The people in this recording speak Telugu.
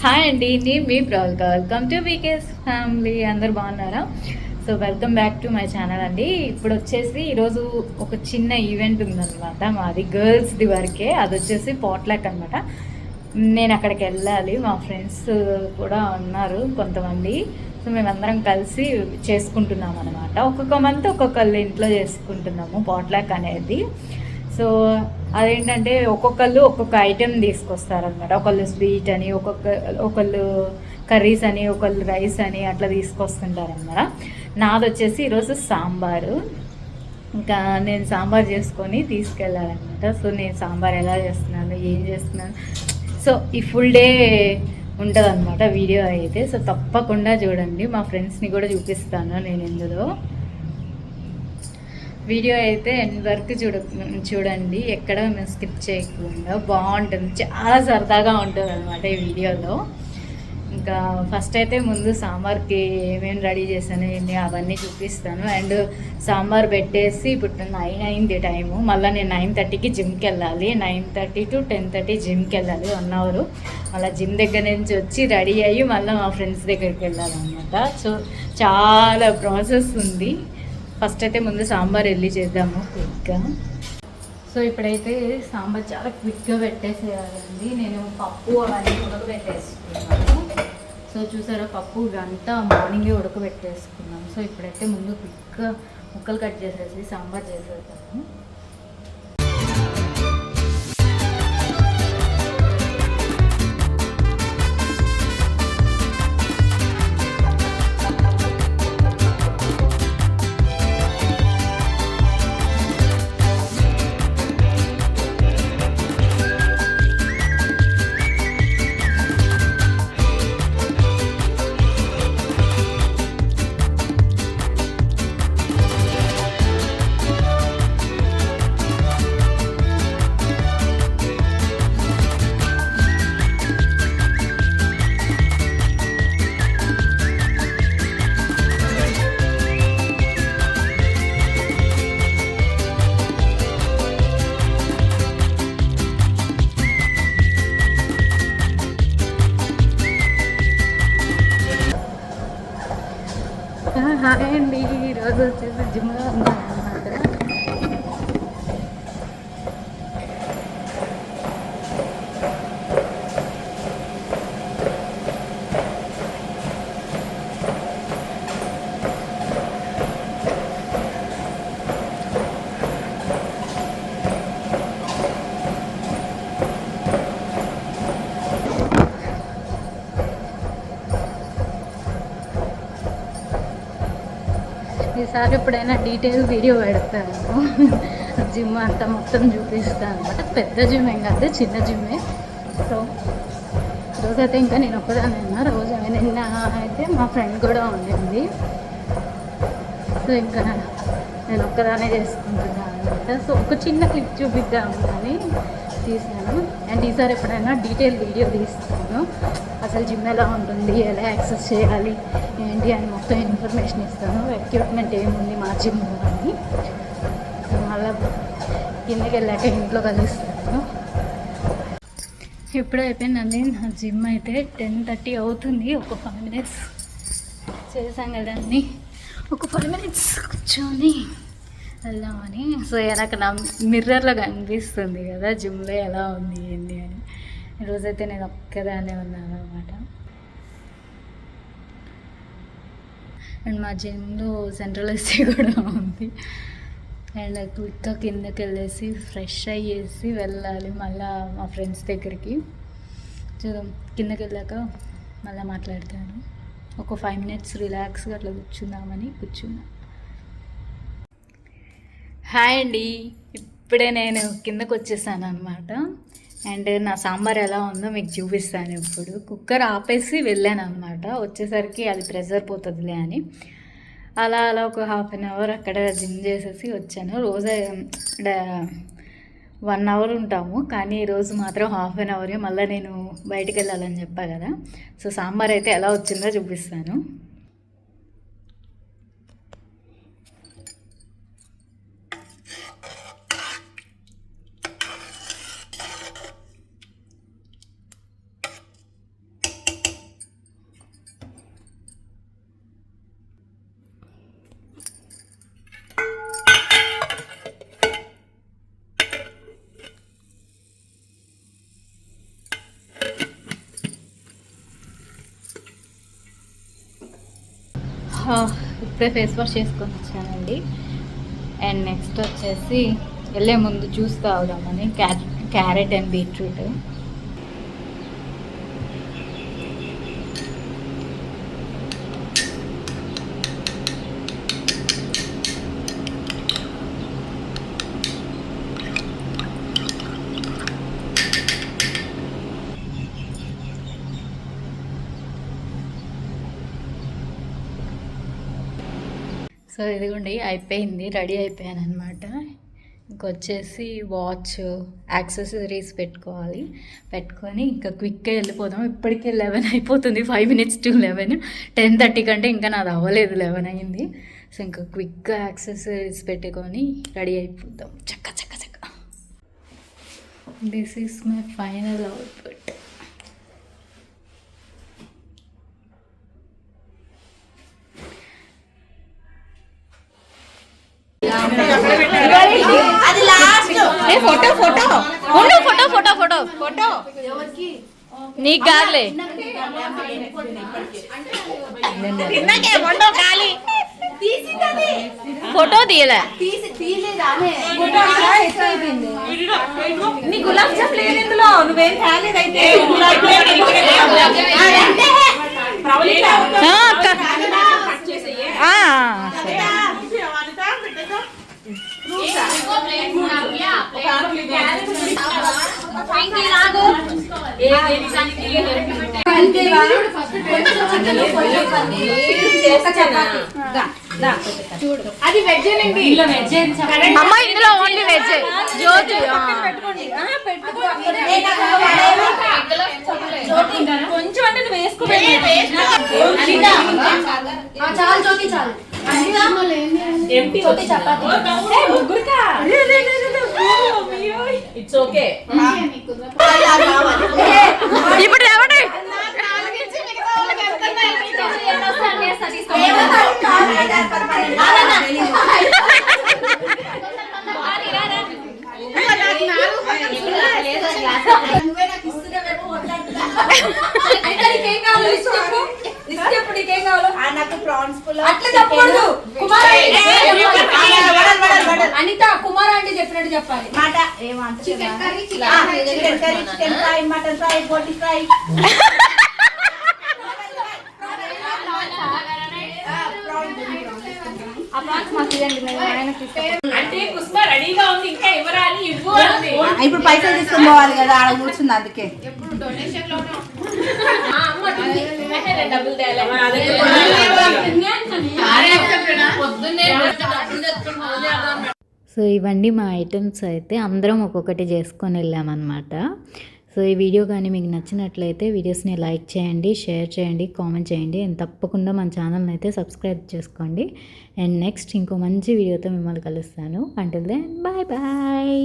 హాయ్ అండి, నేను మీ Pravalka. Welcome to VK's family. అందరు బాగున్నారా? So welcome back to my channel అండి. ఇప్పుడు వచ్చేసి ఈరోజు ఒక చిన్న ఈవెంట్ ఉందన్నమాట. మాది గర్ల్స్ది వరకే. అది వచ్చేసి పాట్లాక్ అనమాట. నేను అక్కడికి వెళ్ళాలి. మా ఫ్రెండ్స్ కూడా ఉన్నారు కొంతమంది. సో మేమందరం కలిసి చేసుకుంటున్నాం అనమాట. ఒక్కొక్క మంత్ ఒక్కొక్కళ్ళు ఇంట్లో చేసుకుంటున్నాము పాట్లాక్ అనేది. సో అదేంటంటే ఒక్కొక్కళ్ళు ఒక్కొక్క ఐటెం తీసుకొస్తారనమాట. ఒకళ్ళు స్వీట్ అని, ఒకళ్ళు కర్రీస్ అని, ఒకళ్ళు రైస్ అని అట్లా తీసుకొస్తుంటారనమాట. నాది వచ్చేసి ఈరోజు సాంబారు. ఇంకా నేను సాంబార్ చేసుకొని తీసుకెళ్ళాలన్నమాట. సో నేను సాంబార్ ఎలా చేస్తున్నాను, ఏం చేస్తున్నాను, సో ఈ ఫుల్ డే ఉంటుంది అనమాట వీడియో అయితే. సో తప్పకుండా చూడండి. మా ఫ్రెండ్స్ని కూడా చూపిస్తాను నేను ఇందులో. వీడియో అయితే ఎండ్ వరకు చూడండి, ఎక్కడ మేము స్కిప్ చేయకుండా. బాగుంటుంది, చాలా సరదాగా ఉంటుంది అనమాట ఈ వీడియోలో. ఇంకా ఫస్ట్ అయితే ముందు సాంబార్కి ఏమేమి రెడీ చేశాను ఏంటి అవన్నీ చూపిస్తాను. అండ్ సాంబార్ పెట్టేసి ఇప్పుడు 9 అయింది టైము. మళ్ళీ నేను 9:30కి జిమ్కి వెళ్ళాలి. 9:30 to 10:30 జిమ్కి వెళ్ళాలి, 1 అవర్. మళ్ళీ జిమ్ దగ్గర నుంచి వచ్చి రెడీ అయ్యి మళ్ళీ మా ఫ్రెండ్స్ దగ్గరికి వెళ్ళాలన్నమాట. సో చాలా ప్రాసెస్ ఉంది. ఫస్ట్ అయితే ముందు సాంబార్ వెళ్ళి చేద్దాము క్విక్గా. సో ఇప్పుడైతే సాంబార్ చాలా క్విక్గా పెట్టేసేయాలండి. నేను పప్పు అవన్నీ ఉడకబెట్టేసుకున్నాను. సో చూసారా, పప్పు గంట మార్నింగే ఉడకబెట్టేసుకున్నాను. సో ఇప్పుడైతే ముందు క్విక్గా ముక్కలు కట్ చేసేసి సాంబార్ చేసేద్దాము. హాయ్ అండి, ఈరోజు వచ్చేసి జిమ్లో ఉన్నాను అన్నమాట. ఈసారి ఎప్పుడైనా డీటెయిల్ వీడియో పెడతాను. జిమ్ అంతా మొత్తం చూపిస్తాను అనమాట. పెద్ద జిమ్ ఏం కాదు, చిన్న జిమ్మే. సో రోజైతే ఇంకా నేను ఒక్కదాన్ని ఉన్నా. రోజు నిన్న అయితే మా ఫ్రెండ్ కూడా ఉండింది. సో ఇంకా నేను ఒక్కదానే చేసుకుంటున్నాను అనమాట. సో ఒక చిన్న క్లిప్ చూపిద్దాము అని తీసాను. అండ్ ఈసారి ఎప్పుడైనా డీటెయిల్ వీడియో తీస్తాను. అసలు జిమ్ ఎలా ఉంటుంది, ఎలా యాక్సెస్ చేయాలి ఏంటి అని మొత్తం ఇన్ఫర్మేషన్ ఇస్తాను. ఎక్విప్మెంట్ ఏముంది మా జిమ్లో అని. మళ్ళీ కిందకి వెళ్ళాక ఇంట్లో కలుస్తాను. ఎప్పుడు అయిపోయిందండి నా జిమ్ అయితే. 10:30 అవుతుంది. ఒక 5 minutes చేసాం కదండి, ఒక 5 minutes కూర్చొని వెళ్దామని. సో నాకు నా మిర్రర్లో కనిపిస్తుంది కదా జిమ్లో ఎలా ఉంది ఏంటి అని. ఈరోజైతే నేను ఒక్కదానే ఉన్నాను అనమాట. అండ్ మా జిమ్లో సెంట్రల్ ఏసీ కూడా ఉంది. అండ్ క్విక్గా కిందకి వెళ్ళేసి ఫ్రెష్ అయ్యేసి వెళ్ళాలి మళ్ళీ మా ఫ్రెండ్స్ దగ్గరికి. చూద్దాం, కిందకి వెళ్ళాక మళ్ళీ మాట్లాడతాను. ఒక 5 minutes రిలాక్స్గా అట్లా కూర్చున్నా. హాయ్ అండి, ఇప్పుడే నేను కిందకు వచ్చేసాను అనమాట. అండ్ నా సాంబార్ ఎలా ఉందో మీకు చూపిస్తాను. ఇప్పుడు కుక్కర్ ఆపేసి వెళ్ళాను అనమాట. వచ్చేసరికి అది ప్రెషర్ పోతుందిలే అని అలా ఒక 1/2 hour అక్కడ జిమ్ చేసేసి వచ్చాను. రోజు 1 hour ఉంటాము, కానీ ఈరోజు మాత్రం 1/2 hour. మళ్ళీ నేను బయటికి వెళ్ళాలని చెప్పా కదా. సో సాంబార్ అయితే ఎలా వచ్చిందో చూపిస్తాను. ఇప్పుడే ఫేస్ వాష్ చేసుకొని వచ్చానండి. అండ్ నెక్స్ట్ వచ్చేసి వెళ్ళే ముందు జ్యూస్ తాగుదామని క్యారెట్ అండ్ బీట్రూట్. సో ఇదిగోండి అయిపోయింది, రెడీ అయిపోయాను అనమాట. ఇంకొచ్చేసి వాచ్ యాక్సెసరీస్ పెట్టుకొని ఇంకా క్విక్గా వెళ్ళిపోదాం. ఇప్పటికే 11 అయిపోతుంది, 5 minutes to 11. 10:30 కంటే ఇంకా నాది అవ్వలేదు, 11 అయింది. సో ఇంకా క్విక్గా యాక్సెసరీస్ పెట్టుకొని రెడీ అయిపోతాం చక్క. This is my final outfit. Photo నీకు కాదులే, ఫోటో తీయలే. గులాబ్ జామ్ లేదు ఇందులో, నువ్వేం కాలేదైతే. అది వెజ్ అమ్మ, ఇందులో ఓన్లీ వెజ్. జ్యోతి కొంచెం అంటే నువ్వు వేసుకోవాలి. చాలు జ్యోతి చాలు. It's okay. ఇప్పుడు ఎవడే నాకు ప్రాన్స్ అనిత కుమార్ అంటే చెప్పినట్టు చెప్పాలి మాట. Chicken curry, chicken fry, mutton fry, బోటి ఫ్రై. అంటే కుస్మా రెడీగా ఉంది, ఇంకా ఇవ్వరాని ఇవ్వు. ఇప్పుడు పైసలు తీసుకొని పోవాలి కదా, ఆడ కూర్చుంది అందుకే. సో ఇవన్నీ మా ఐటమ్స్ అయితే అందరం ఒక్కొక్కటి చేసుకొని వెళ్ళామన్నమాట. సో ఈ వీడియో కానీ మీకు నచ్చినట్లయితే వీడియోస్ని లైక్ చేయండి, షేర్ చేయండి, కామెంట్ చేయండి. అండ్ తప్పకుండా మన ఛానల్ని అయితే సబ్స్క్రైబ్ చేసుకోండి. అండ్ నెక్స్ట్ ఇంకో మంచి వీడియోతో మిమ్మల్ని కలుస్తాను. Until then bye bye.